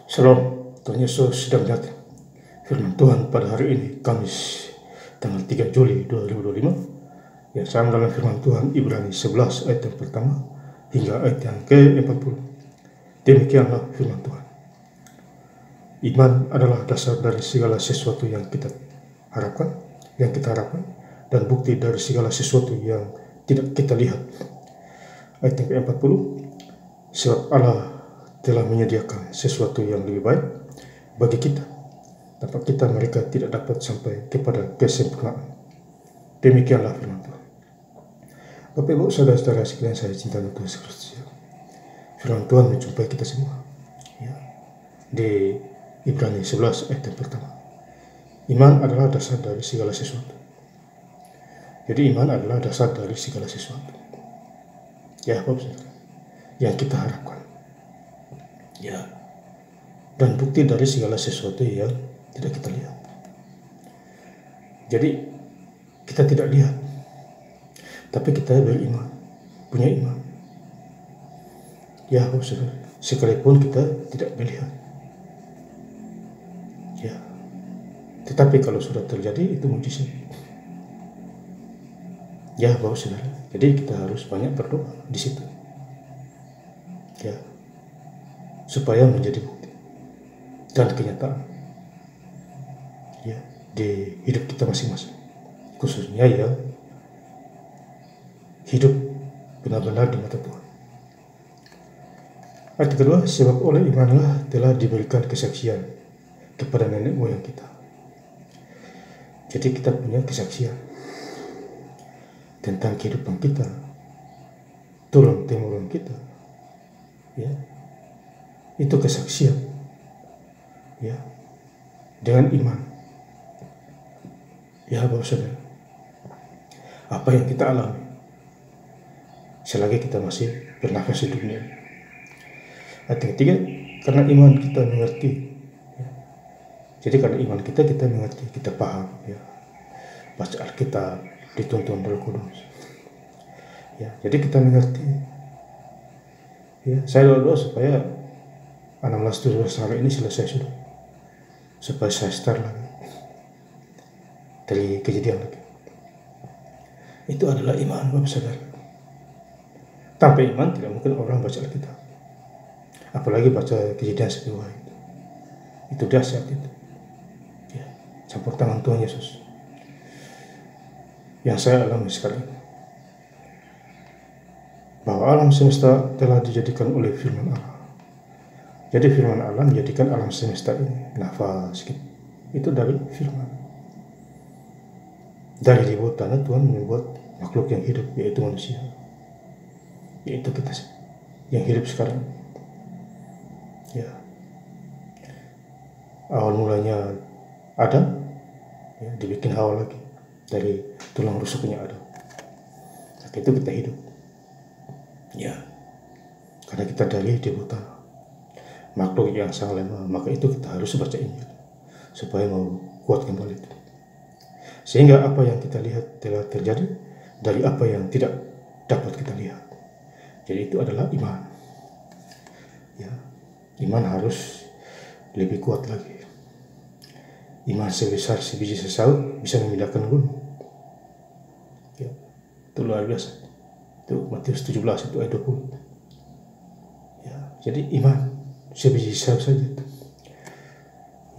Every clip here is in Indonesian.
Shalom, Tuhan Yesus sedang datang. Firman Tuhan pada hari ini, Kamis, tanggal 3 Juli 2025. Ya, saya dalam firman Tuhan Ibrani 11 ayat yang pertama hingga ayat yang ke-40. Demikianlah firman Tuhan. Iman adalah dasar dari segala sesuatu yang kita harapkan, dan bukti dari segala sesuatu yang tidak kita lihat. Ayat yang ke-40, sebab Allah telah menyediakan sesuatu yang lebih baik bagi kita, tanpa kita mereka tidak dapat sampai kepada kesempurnaan. Demikianlah firman Tuhan. Bapak Ibu saudara-saudara sekalian saya cinta Tuhan Kristus. Firman Tuhan menjumpai kita semua. Ya. Di Ibrani 11 ayat yang pertama. Iman adalah dasar dari segala sesuatu. Jadi iman adalah dasar dari segala sesuatu. Ya, Bapak Saudara, yang kita harapkan. Ya. Dan bukti dari segala sesuatu yang tidak kita lihat. Jadi kita tidak lihat, tapi kita beriman, punya iman. Ya, saudara, sekalipun kita tidak melihat. Ya, tetapi kalau sudah terjadi itu mujizat. Ya, Bapak Saudara, jadi kita harus banyak berdoa di situ. Ya, supaya menjadi bukti dan kenyataan. Ya, di hidup kita masing-masing, khususnya yang hidup benar-benar di mata Tuhan. Ayat kedua, sebab oleh imanlah telah diberikan kesaksian kepada nenek moyang kita. Jadi kita punya kesaksian tentang kehidupan kita, turun-temurun kita. Ya, itu kesaksian. Ya, dengan iman. Ya, Bapak Saudara, apa yang kita alami selagi kita masih bernafas di dunia. Ayat ketiga, karena iman kita mengerti. Ya. Jadi karena iman kita mengerti, kita paham. Ya. Baca Alkitab, dituntun Roh Kudus. Ya, jadi kita mengerti. Ya, saya doa supaya 16-17 hari ini selesai sudah, supaya saya start lagi dari kejadian lagi. Itu adalah iman, Bapak Saudara. Tanpa iman tidak mungkin orang baca Alkitab, apalagi baca kejadian kedua itu dahsyat itu. Ya, campur tangan Tuhan Yesus yang saya alami sekarang, bahwa alam semesta telah dijadikan oleh firman Allah. Jadi firman Allah menjadikan alam semesta ini, nafas itu dari firman. Dari di bawah tanah Tuhan membuat makhluk yang hidup, yaitu manusia, yaitu kita yang hidup sekarang. Ya, awal mulanya Adam, ya, dibikin Hawa lagi dari tulang rusuknya Adam. Maka itu kita hidup. Ya, karena kita dari di bawah tanah, makhluk yang sangat lemah. Maka itu kita harus baca Injil supaya mau kuat kembali. Sehingga apa yang kita lihat telah terjadi dari apa yang tidak dapat kita lihat. Jadi itu adalah iman. Ya, iman harus lebih kuat lagi. Iman sebesar sebiji sesaut bisa memindahkan gunung. Ya, itu luar biasa. Itu Matius 17 itu ayat 20. Ya, jadi iman sebiji sesaut saja itu.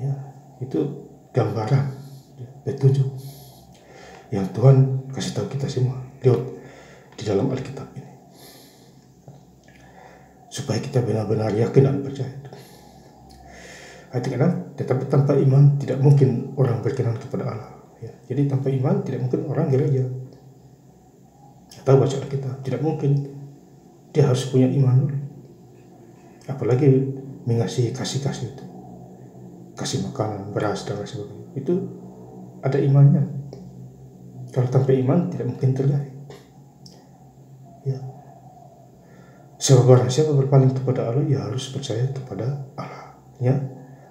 Ya, itu gambaran, ya, petunjuk yang Tuhan kasih tahu kita semua lihat di dalam Alkitab ini, supaya kita benar-benar yakin dan percaya. Ayat ke-6, tetapi tanpa iman tidak mungkin orang berkenan kepada Allah. Ya, jadi tanpa iman tidak mungkin orang gereja atau baca Alkitab, tidak mungkin. Dia harus punya iman dulu, apalagi mengasihi kasih itu, kasih makanan, beras dan sebagainya. Itu ada imannya. Kalau tanpa iman tidak mungkin terjadi. Ya. Sebab barang siapa berpaling kepada Allah, ia harus percaya kepada Allah. Ya,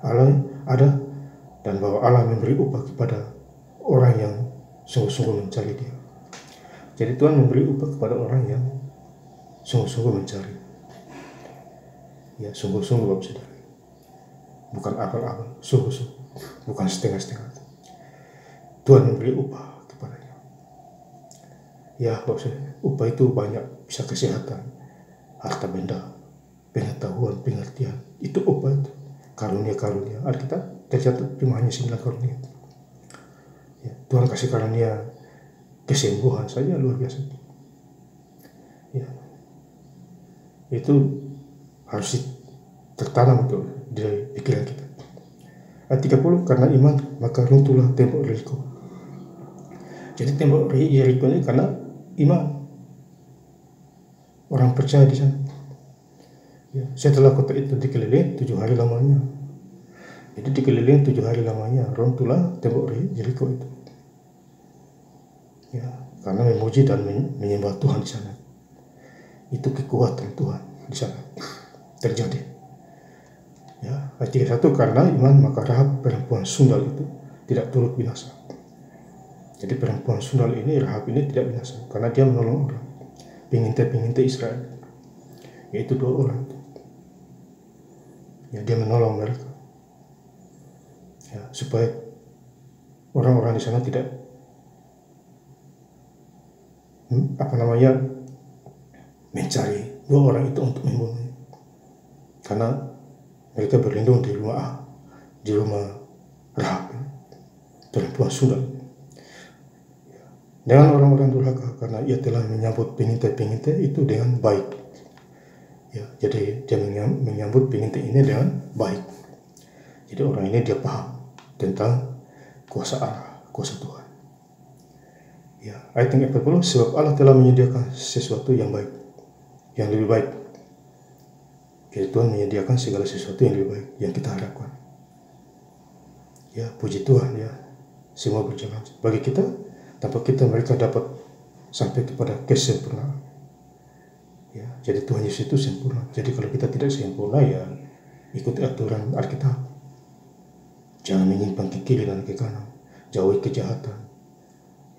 Allah ada, dan bahwa Allah memberi upah kepada orang yang sungguh-sungguh mencari Dia. Jadi Tuhan memberi upah kepada orang yang sungguh-sungguh mencari. Ya, sungguh-sungguh, Bapak Saudara. bukan abal-abal, sungguh-sungguh, bukan setengah-setengah. Tuhan memberi upah kepadanya. Ya, maksudnya upah itu banyak, bisa kesehatan, harta benda, pengetahuan, pengertian, itu upah itu. Karunia-karunia, Alkitab tercatat cuma hanya 9 karunia. Ya, Tuhan kasih karunia kesembuhan saja luar biasa. Ya, itu harus tertanam itu di pikiran kita. Ayat 30, karena iman maka runtuhlah tembok Yeriko. Jadi tembok Yeriko ini karena iman. Orang percaya di sana. Ya, setelah kota itu dikelilingi 7 hari lamanya. Jadi dikelilingi 7 hari lamanya, runtuhlah tembok Yeriko itu. Ya, karena memuji dan menyembah Tuhan di sana. Itu kekuatan Tuhan di sana terjadi. Ya, ayat 31, karena iman maka Rahab perempuan sundal itu tidak turut binasa. Jadi perempuan sundal ini, Rahab ini tidak binasa karena dia menolong orang pengintai Israel, yaitu 2 orang. Ya, dia menolong mereka, ya, supaya orang-orang di sana tidak mencari 2 orang itu untuk membunuhnya, karena mereka berlindung di rumah Rahab, perempuan sundal, dengan orang-orang durhaka, karena ia telah menyambut pengintai itu dengan baik. Ya, jadi dia menyambut pengintai ini dengan baik. Jadi orang ini dia paham tentang kuasa Allah, kuasa Tuhan. Ya, ayat 40, sebab Allah telah menyediakan sesuatu yang baik, yang lebih baik. Jadi Tuhan menyediakan segala sesuatu yang lebih baik yang kita harapkan. Ya, puji Tuhan ya. Semua berjalan bagi kita, tanpa kita mereka dapat sampai kepada kesempurnaan. Ya, jadi Tuhan Yesus itu sempurna. Jadi kalau kita tidak sempurna, ya ikuti aturan Alkitab. Jangan menyimpang ke kiri dan ke kanan. Jauhi kejahatan.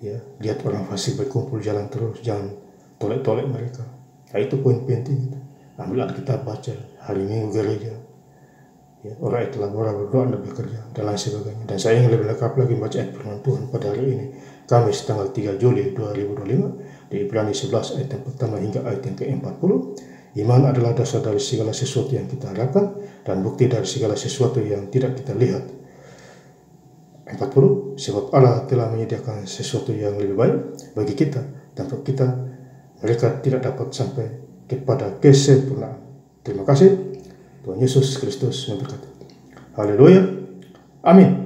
Ya, lihat orang fasik berkumpul jalan terus, jangan tolek-tolek mereka. Nah, itu poin penting. Ambil Alkitab, baca hari Minggu gereja. Ya, orang itu berdoa dan bekerja dan lain sebagainya. Dan saya ingin lebih lengkap lagi membaca ayat firman Tuhan pada hari ini, Kamis tanggal 3 Juli 2025 di Ibrani 11 ayat yang pertama hingga ayat yang ke-40. Iman adalah dasar dari segala sesuatu yang kita harapkan dan bukti dari segala sesuatu yang tidak kita lihat. 40, sebab Allah telah menyediakan sesuatu yang lebih baik bagi kita, tanpa kita mereka tidak dapat sampai kepada kesempurnaan. Terima kasih. Tuhan Yesus Kristus memberkati. Haleluya. Amin.